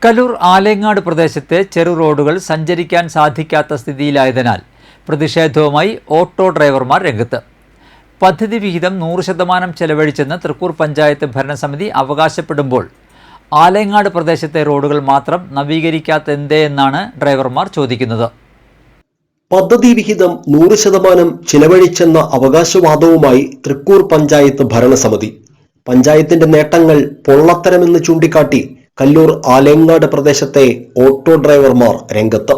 കല്ലൂർ ആലേങ്ങാട് പ്രദേശത്തെ ചെറു റോഡുകൾ സഞ്ചരിക്കാൻ സാധിക്കാത്ത സ്ഥിതിയിലായതിനാൽ പ്രതിഷേധവുമായി ഓട്ടോ ഡ്രൈവർമാർ രംഗത്ത്. പദ്ധതി വിഹിതം 100% ചെലവഴിച്ചെന്ന് തൃക്കൂർ പഞ്ചായത്ത് ഭരണസമിതി അവകാശപ്പെടുമ്പോൾ ആലേങ്ങാട് പ്രദേശത്തെ റോഡുകൾ മാത്രം നവീകരിക്കാത്തതെന്തേ എന്നാണ് ഡ്രൈവർമാർ ചോദിക്കുന്നത്. പദ്ധതി വിഹിതം 100% ചിലവഴിച്ചെന്ന അവകാശവാദവുമായി തൃക്കൂർ പഞ്ചായത്ത് ഭരണസമിതി. പഞ്ചായത്തിന്റെ നേട്ടങ്ങൾ പൊള്ളത്തരമെന്ന് ചൂണ്ടിക്കാട്ടി കല്ലൂർ ആലേങ്ങാട് പ്രദേശത്തെ ഓട്ടോ ഡ്രൈവർമാർ രംഗത്ത്.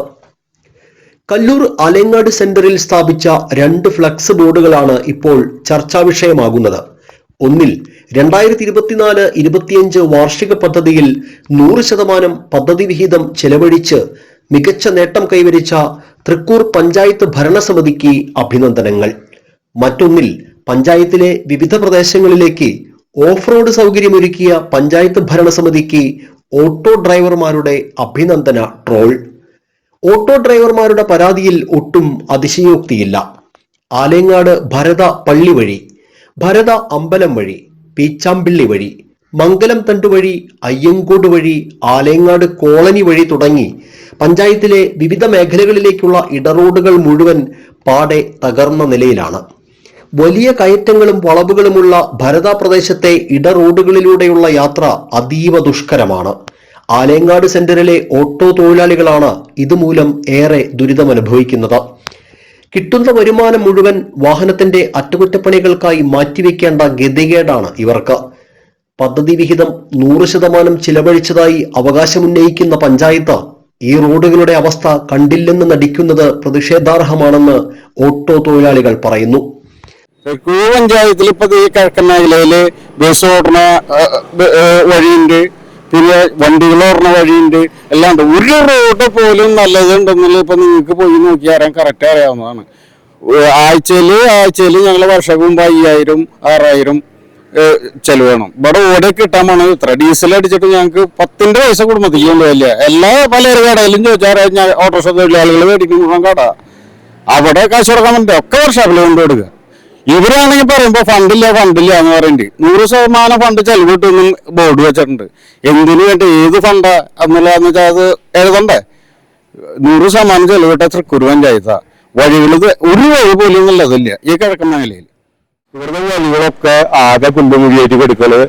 കല്ലൂർ ആലേങ്ങാട് സെന്ററിൽ സ്ഥാപിച്ച 2 ഫ്ലക്സ് ബോർഡുകളാണ് ഇപ്പോൾ ചർച്ചാ വിഷയമാകുന്നത്. ഒന്നിൽ 2024-25 വാർഷിക പദ്ധതിയിൽ 100% പദ്ധതി വിഹിതം ചെലവഴിച്ച് മികച്ച നേട്ടം കൈവരിച്ച തൃക്കൂർ പഞ്ചായത്ത് ഭരണസമിതിക്ക് അഭിനന്ദനങ്ങൾ. മറ്റൊന്നിൽ പഞ്ചായത്തിലെ വിവിധ പ്രദേശങ്ങളിലേക്ക് ഓഫ് റോഡ് സൗകര്യമൊരുക്കിയ പഞ്ചായത്ത് ഭരണസമിതിക്ക് ഓട്ടോ ഡ്രൈവർമാരുടെ അഭിനന്ദന ട്രോൾ. ഓട്ടോ ഡ്രൈവർമാരുടെ പരാതിയിൽ ഒട്ടും അതിശയോക്തിയില്ല. ആലേങ്ങാട് ഭരത പള്ളി വഴി, ഭരത അമ്പലം വഴി, പീച്ചാമ്പിള്ളി വഴി, മംഗലം തണ്ട് വഴി, അയ്യങ്കോട് വഴി, ആലേങ്ങാട് കോളനി വഴി തുടങ്ങി പഞ്ചായത്തിലെ വിവിധ മേഖലകളിലേക്കുള്ള ഇടറോഡുകൾ മുഴുവൻ പാടെ തകർന്ന നിലയിലാണ്. വലിയ കയറ്റങ്ങളും വളവുകളുമുള്ള ഭരത പ്രദേശത്തെ ഇടറോഡുകളിലൂടെയുള്ള യാത്ര അതീവ ദുഷ്കരമാണ്. ആലേങ്ങാട് സെന്ററിലെ ഓട്ടോ തൊഴിലാളികളാണ് ഇതുമൂലം ഏറെ ദുരിതമനുഭവിക്കുന്നത്. കിട്ടുന്ന വരുമാനം മുഴുവൻ വാഹനത്തിന്റെ അറ്റകുറ്റപ്പണികൾക്കായി മാറ്റിവെക്കേണ്ട ഗതികേടാണ് ഇവർക്ക്. പദ്ധതി വിഹിതം 100% ചിലവഴിച്ചതായി അവകാശമുന്നയിക്കുന്ന പഞ്ചായത്ത് ഈ റോഡുകളുടെ അവസ്ഥ കണ്ടില്ലെന്ന് നടിക്കുന്നത് പ്രതിഷേധാർഹമാണെന്ന് ഓട്ടോ തൊഴിലാളികൾ പറയുന്നു. തൃക്കൂർ പഞ്ചായത്തിൽ ഇപ്പൊ ഈ കിഴക്കൻ മേഖലയില് ബസ് ഓടുന്ന വഴിയുണ്ട്, പിന്നെ വണ്ടികൾ ഓടുന്ന വഴിയുണ്ട്, എല്ലാം ഉണ്ട്. ഒരു റോഡ് പോലും നല്ലതുണ്ടെന്നുള്ള ഇപ്പൊ നിങ്ങൾക്ക് പോയി നോക്കി അറിയാൻ കറക്റ്റ് അറിയാവുന്നതാണ്. ആഴ്ചയില് ഞങ്ങൾ വർഷം മുമ്പ് 5000-6000 ചെലവ് വേണം. ഇവിടെ ഓടെ കിട്ടാൻ വേണം. ഇത്ര ഡീസൽ അടിച്ചിട്ട് ഞങ്ങൾക്ക് 10 പൈസ കുടുംബത്തിൽ കൊണ്ടുപോയില്ല. എല്ലാ പലരും കടയിലും ചോദിച്ചാൽ ഓട്ടോറിക്ഷ തൊഴിലാളികൾ മേടിക്കുന്ന കട അവിടെ കാശ് കൊടുക്കാൻ പറ്റില്ല, ഒക്കെ വർഷാപ്പിൽ കൊണ്ടുകൊടുക്കുക. ഇവരാണെങ്കിൽ പറയുമ്പോ ഫണ്ടില്ല എന്ന് പറയുന്നുണ്ട്. 100% ഫണ്ട് ചെലവിട്ടൊന്നും ബോർഡ് വെച്ചിട്ടുണ്ട്. എന്തിനു വേണ്ടി ഏത് ഫണ്ടാ എന്നുള്ളതെന്ന് വെച്ചാൽ അത് എഴുതണ്ടേ. 100% ചെലവിട്ട തൃക്കൂർ പഞ്ചായത്താ. വഴികൾ ഒരു വഴി പോലും നല്ലതില്ല ഈ കിഴക്കൻ മേഖലയിൽ. ഇവിടുത്തെ വഴികളൊക്കെ ആകെ കുണ്ടുമുഴിയായിട്ട് കിടക്കണ്.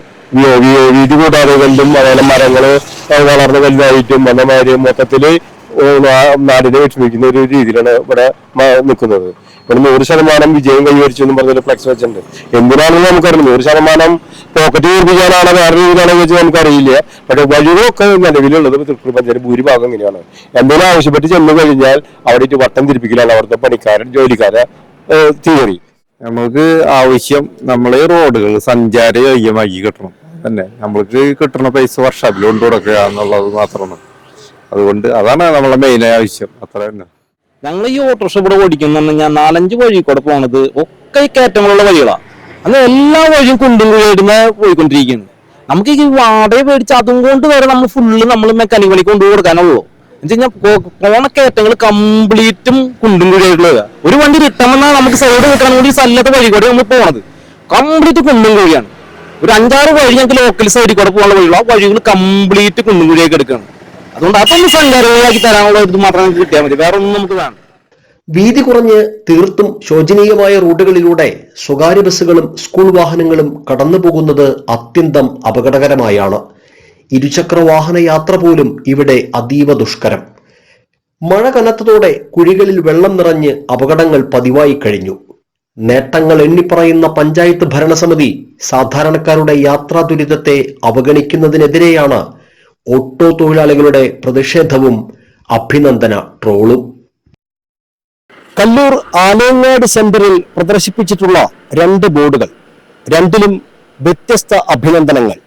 വീതി കൂടാതെ കണ്ടും അതുപോലെ മരങ്ങള് വളർന്ന് വലുതായിട്ടും വന്നമാര് മൊത്തത്തില് നാടിനെ വിഷമിക്കുന്ന ഒരു രീതിയിലാണ് ഇവിടെ നിൽക്കുന്നത്. ഇവിടെ 100% വിജയം കൈവരിച്ചു എന്ന് പറഞ്ഞൊരു ഫ്ലെക്സ് വെച്ചിട്ടുണ്ട്. എന്തിനാണെന്ന് നമുക്കറിയില്ല. 100% പോക്കറ്റ് വീർപ്പിക്കാനാണോ വേറെ രീതിയിലാണോ വെച്ച് നമുക്കറിയില്ല. പക്ഷെ വഴികളൊക്കെ നിലവിലുള്ളത് തൃക്കൂർ പഞ്ചായത്ത് ഭൂരിഭാഗം ഇങ്ങനെയാണ്. എന്തെങ്കിലും ആവശ്യപ്പെട്ട് ചെന്ന് കഴിഞ്ഞാൽ അവിടെ വട്ടം തിരിപ്പിക്കലാണ് അവിടുത്തെ പണിക്കാരൻ ജോലിക്കാരെ തിയറി. നമുക്ക് ആവശ്യം നമ്മളെ റോഡുകൾ സഞ്ചാരയോഗ്യമാക്കി കിട്ടണം തന്നെ. നമ്മൾക്ക് കിട്ടുന്ന പൈസ വർഷാപ്പിൽ കൊണ്ടു കൊടുക്കുക എന്നുള്ളത് മാത്രമാണ്. അതുകൊണ്ട് അതാണ് നമ്മളെ മെയിൻ ആവശ്യം. അത്ര തന്നെ. ഞങ്ങൾ ഈ ഓട്ടോറിക്ഷ ഇവിടെ ഓടിക്കുന്ന ഞാൻ 4-5 വഴി കൂടെ പോണത് ഒക്കെ ഈ കയറ്റങ്ങളുള്ള വഴികളാണ്. അന്ന് എല്ലാ വഴിയും കുണ്ടും കുഴിയായിട്ട് പോയിക്കൊണ്ടിരിക്കുകയാണ്. നമുക്ക് ഈ വാടക മേടിച്ച് അതും കൊണ്ട് വരെ നമ്മൾ ഫുള്ള് നമ്മൾ മെക്കാനിക് പണിക്ക് കൊണ്ടു കൊടുക്കാനുള്ളൂ. എന്ന് വെച്ച് കഴിഞ്ഞാൽ പോണ കയറ്റങ്ങൾ കംപ്ലീറ്റും കുണ്ടും കുഴിയായിട്ടുള്ളത്. ഒരു വണ്ടി കിട്ടുമെന്നാൽ നമുക്ക് സൈഡ് കിട്ടാൻ കൂടി സ്ഥലത്തെ വഴി കൂടെ നമ്മൾ പോണത് കംപ്ലീറ്റ് കുണ്ടും കുഴിയാണ്. ഒരു 5-6 വഴി ഞങ്ങൾക്ക് ലോക്കൽ സൈഡിൽ കൂടെ പോകാനുള്ള വഴികൾ, ആ വഴികൾ കംപ്ലീറ്റ് കുണ്ടും കുഴിയൊക്കെ എടുക്കുകയാണ്. അതുകൊണ്ട് അതൊന്ന് സഞ്ചാരമാക്കി തരാനുള്ള ഇത് മാത്രം നമുക്ക് കിട്ടിയാൽ മതി, വേറെ ഒന്നും നമുക്ക് വേണം. വീതി കുറഞ്ഞ് തീർത്തും ശോചനീയമായ റൂട്ടുകളിലൂടെ സ്വകാര്യ ബസ്സുകളും സ്കൂൾ വാഹനങ്ങളും കടന്നു പോകുന്നത് അത്യന്തം അപകടകരമായാണ്. ഇരുചക്ര വാഹന യാത്ര പോലും ഇവിടെ അതീവ ദുഷ്കരം. മഴ കനത്തതോടെ കുഴികളിൽ വെള്ളം നിറഞ്ഞ് അപകടങ്ങൾ പതിവായി കഴിഞ്ഞു. നേട്ടങ്ങൾ എണ്ണിപ്പറയുന്ന പഞ്ചായത്ത് ഭരണസമിതി സാധാരണക്കാരുടെ യാത്രാ ദുരിതത്തെ അവഗണിക്കുന്നതിനെതിരെയാണ് ഓട്ടോ തൊഴിലാളികളുടെ പ്രതിഷേധവും അഭിനന്ദന ട്രോളും. കല്ലൂർ ആലേങ്ങാട് സെന്ററിൽ പ്രദർശിപ്പിച്ചിട്ടുള്ള 2 ബോർഡുകൾ, രണ്ടിലും വ്യത്യസ്ത അഭിനന്ദനങ്ങൾ.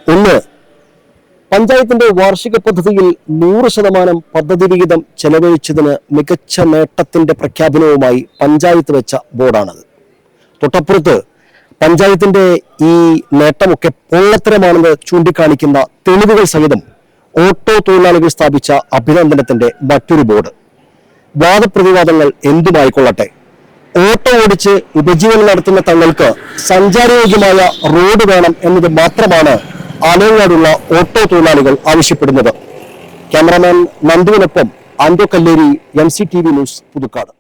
ഒന്ന്, പഞ്ചായത്തിന്റെ വാർഷിക പദ്ധതിയിൽ 100% പദ്ധതി വിഹിതം ചെലവഴിച്ചതിന് മികച്ച നേട്ടത്തിന്റെ പ്രഖ്യാപനവുമായി പഞ്ചായത്ത് വെച്ച ബോർഡാണത്. തൊട്ടപ്പുറത്ത് പഞ്ചായത്തിന്റെ ഈ നേട്ടമൊക്കെ പൊള്ളത്തരമാണെന്ന് ചൂണ്ടിക്കാണിക്കുന്ന തെളിവുകൾ സഹിതം ഓട്ടോ തൊഴിലാളികൾ സ്ഥാപിച്ച അഭിനന്ദനത്തിന്റെ മറ്റൊരു ബോർഡ്. വാദപ്രതിവാദങ്ങൾ എന്തുമായിക്കൊള്ളട്ടെ, ഓട്ടോ ഓടിച്ച് ഉപജീവനം നടത്തുന്ന തങ്ങൾക്ക് സഞ്ചാരയോഗ്യമായ റോഡ് വേണം എന്നത് മാത്രമാണ് ആലേങ്ങാടുള്ള ഓട്ടോ തൊഴിലാളികൾ ആവശ്യപ്പെടുന്നത്. ക്യാമറാമാൻ നന്ദുവിനൊപ്പം ആൻഡോ കല്ലേരി, MCTV ന്യൂസ്, പുതുക്കാട്.